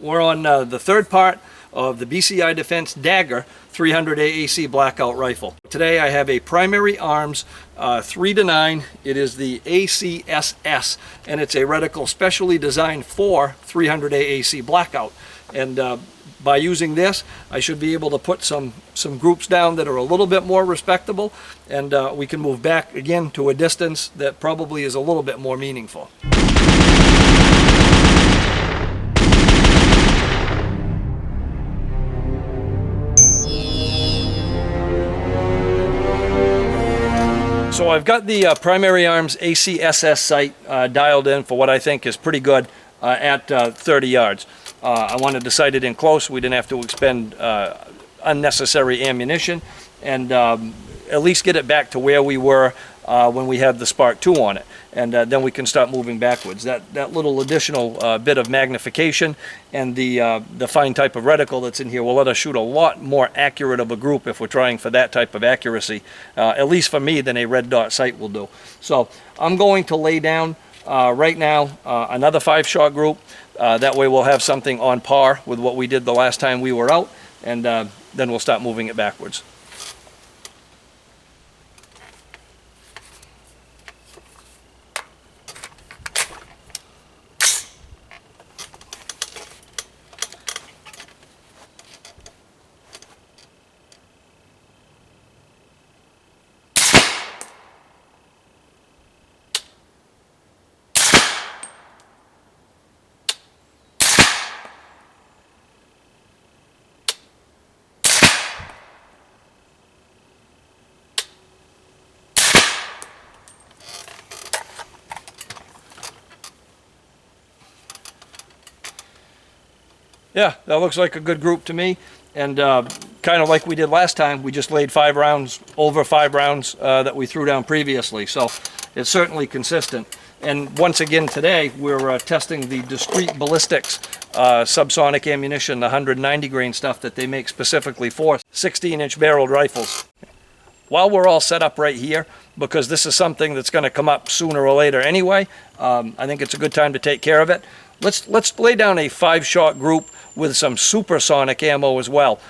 We're on the third part of the BCI Defense Dagger 300 AAC Blackout rifle. Today I have a primary arms 3-9. It is the ACSS, and it's a reticle specially designed for 300 AAC Blackout. And by using this, I should be able to put some groups down that are a little bit more respectable, and we can move back again to a distance that probably is a little bit more meaningful. So I've got the primary arms ACSS sight dialed in for what I think is pretty good at 30 yards. I wanted to sight it in close. We didn't have to expend unnecessary ammunition, and at least get it back to where we were when we had the Spark 2 on it. And then we can start moving backwards. That little additional bit of magnification and the fine type of reticle that's in here will let us shoot a lot more accurate of a group if we're trying for that type of accuracy, at least for me, than a red dot sight will do. So I'm going to lay down right now another 5-shot group. That way we'll have something on par with what we did the last time we were out, and then we'll start moving it backwards. Yeah, that looks like a good group to me, and kind of like we did last time, we just laid 5 rounds over 5 rounds that we threw down previously, so it's certainly consistent. And once again today, we're testing the discrete ballistics subsonic ammunition, the 190 grain stuff that they make specifically for 16-inch barreled rifles. While we're all set up right here, because this is something that's going to come up sooner or later anyway, I think it's a good time to take care of it. Let's lay down a 5-shot group with some supersonic ammo as well,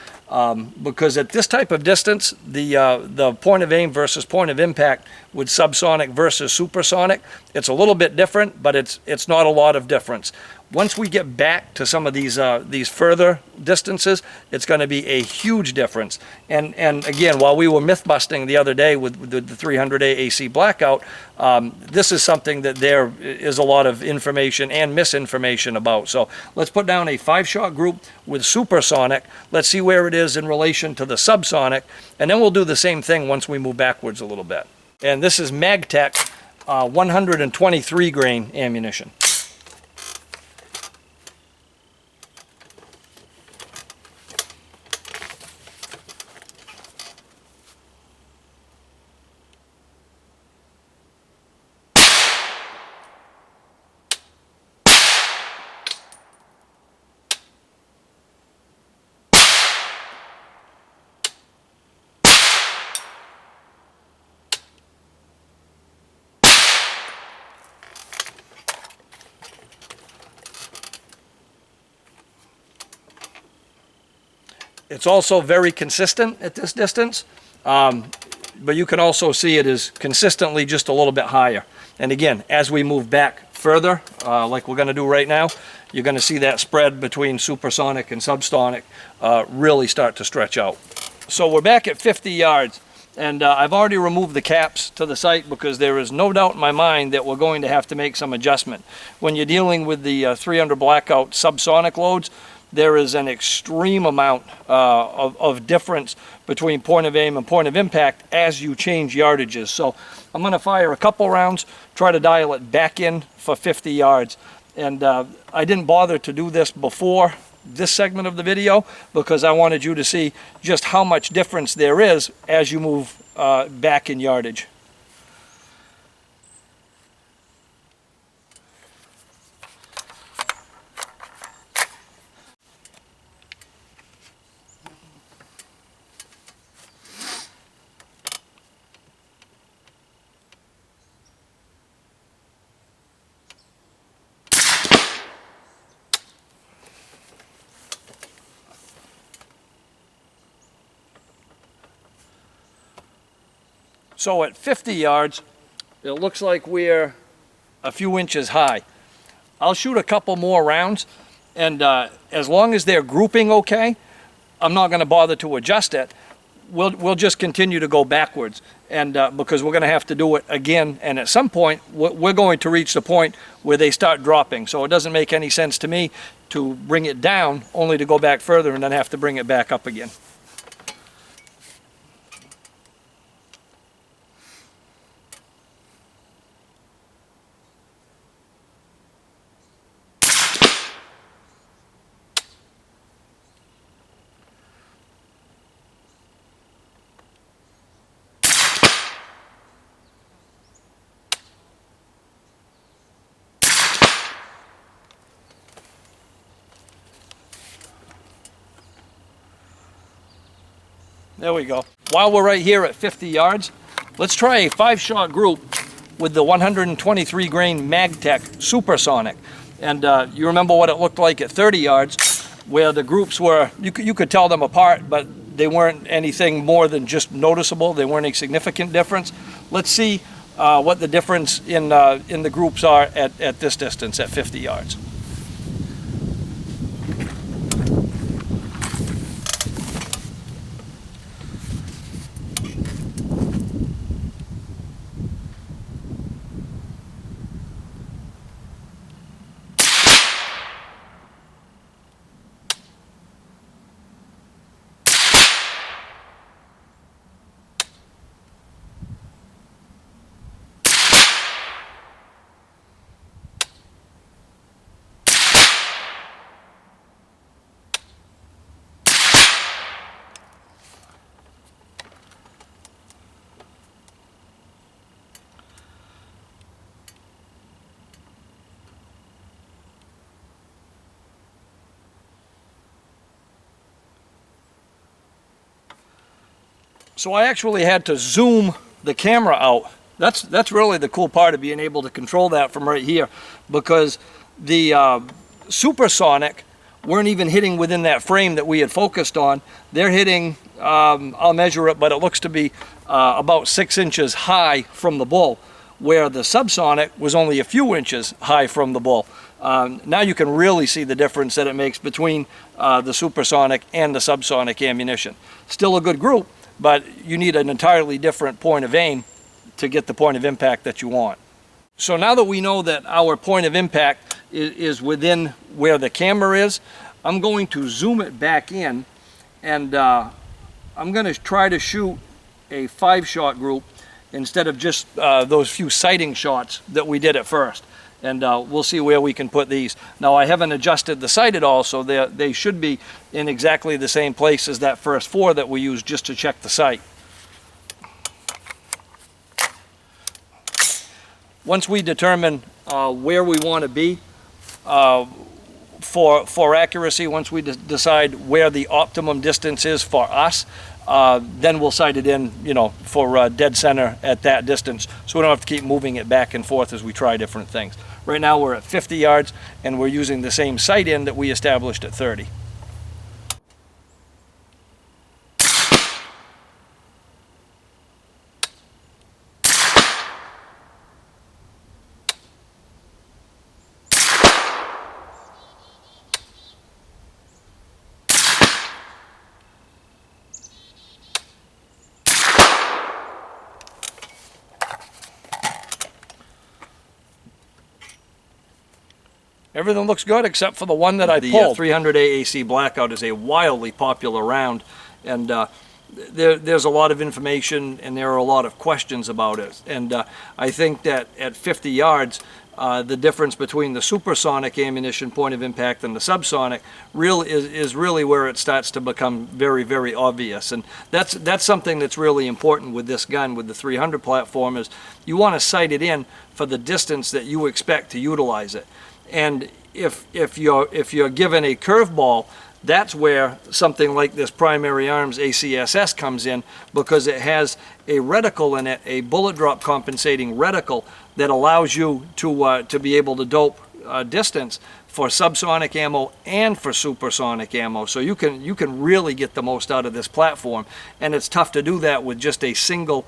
because at this type of distance, the point of aim versus point of impact with subsonic versus supersonic, it's a little bit different, but it's not a lot of difference. Once we get back to some of these further distances, it's going to be a huge difference. And again, while we were myth busting the other day with the 300 AAC Blackout, this is something that there is a lot of information and misinformation about. So let's put down a 5-shot group with supersonic. Let's see where it is in relation to the subsonic, and then we'll do the same thing once we move backwards a little bit. And this is MagTech 123 grain ammunition. It's also very consistent at this distance, but you can also see it is consistently just a little bit higher. And again, as we move back further, like we're going to do right now, you're going to see that spread between supersonic and subsonic really start to stretch out. So we're back at 50 yards, and I've already removed the caps to the sight because there is no doubt in my mind that we're going to have to make some adjustment. When you're dealing with the 300 Blackout subsonic loads, there is an extreme amount of difference between point of aim and point of impact as you change yardages. So I'm going to fire a couple rounds, try to dial it back in for 50 yards. And I didn't bother to do this before this segment of the video because I wanted you to see just how much difference there is as you move back in yardage. So at 50 yards, it looks like we're a few inches high. I'll shoot a couple more rounds, and as long as they're grouping okay, I'm not going to bother to adjust it. We'll just continue to go backwards, and because we're going to have to do it again, and at some point we're going to reach the point where they start dropping. So it doesn't make any sense to me to bring it down only to go back further and then have to bring it back up again. There we go. While we're right here at 50 yards, let's try a 5-shot group with the 123 grain MagTech Supersonic. And you remember what it looked like at 30 yards, where the groups were, you could tell them apart, but they weren't anything more than just noticeable. They weren't a significant difference. Let's see what the difference in the groups are at this distance, at 50 yards. So I actually had to zoom the camera out. That's really the cool part of being able to control that from right here, because the Supersonic weren't even hitting within that frame that we had focused on. They're hitting, I'll measure it, but it looks to be about 6 inches high from the bull, where the Subsonic was only a few inches high from the bull. Now you can really see the difference that it makes between the Supersonic and the Subsonic ammunition. Still a good group, but you need an entirely different point of aim to get the point of impact that you want. So now that we know that our point of impact is within where the camera is, I'm going to zoom it back in, and I'm going to try to shoot a 5-shot group instead of just those few sighting shots that we did at first. And we'll see where we can put these. Now, I haven't adjusted the sight at all, so they should be in exactly the same place as that first 4 that we used just to check the sight. Once we determine where we want to be for accuracy, once we decide where the optimum distance is for us, then we'll sight it in, for dead center at that distance, so we don't have to keep moving it back and forth as we try different things. Right now we're at 50 yards, and we're using the same sight in that we established at 30. Everything looks good except for the one that I pulled. The 300 AAC Blackout is a wildly popular round, and there's a lot of information and there are a lot of questions about it. And I think that at 50 yards, the difference between the Supersonic ammunition point of impact and the Subsonic is really where it starts to become very, very obvious. And that's something that's really important with this gun, with the 300 platform, is you want to sight it in for the distance that you expect to utilize it. And if you're given a curveball, that's where something like this Primary Arms ACSS comes in, because it has a reticle in it, a bullet drop compensating reticle that allows you to be able to dope distance for subsonic ammo and for supersonic ammo. So you can really get the most out of this platform, and it's tough to do that with just a single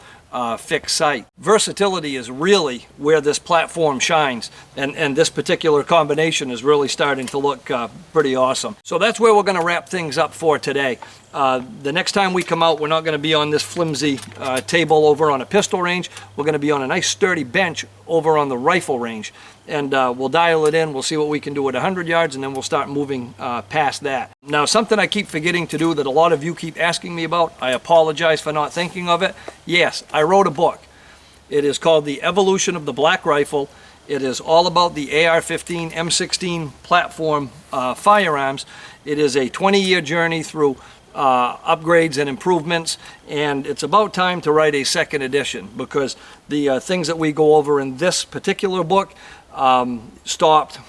fixed sight. Versatility is really where this platform shines, and this particular combination is really starting to look pretty awesome. So that's where we're going to wrap things up for today. The next time we come out, we're not going to be on this flimsy table over on a pistol range. We're going to be on a nice sturdy bench over on the rifle range, and we'll dial it in. We'll see what we can do at 100 yards, and then we'll start moving past that. Now, something I keep forgetting to do that a lot of you keep asking me about, I apologize for not thinking of it. Yes, I wrote a book. It is called The Evolution of the Black Rifle. It is all about the AR-15 M16 platform firearms. It is a 20-year journey through upgrades and improvements, and it's about time to write a second edition, because the things that we go over in this particular book stopped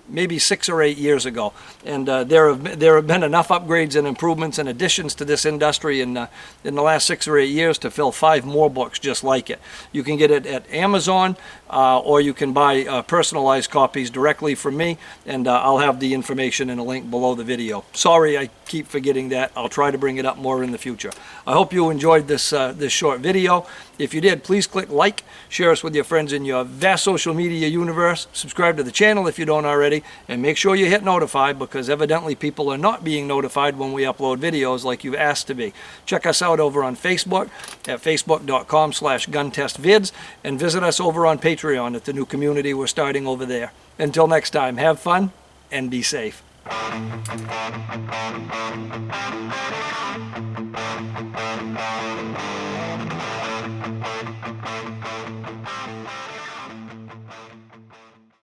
maybe 6 or 8 years ago, and there have been enough upgrades and improvements and additions to this industry in the last 6 or 8 years to fill 5 more books just like it. You can get it at Amazon, or you can buy personalized copies directly from me, and I'll have the information in a link below the video. Sorry, I keep forgetting that. I'll try to bring it up more in the future. I hope you enjoyed this this short video. If you did, please click like, share us with your friends in your vast social media universe, subscribe to the channel if you don't already, and make sure you hit notify, because evidently people are not being notified when we upload videos like you've asked to be. Check us out over on Facebook at facebook.com/guntestvids, and visit us over on Patreon at the new community we're starting over there. Until next time, have fun and be safe.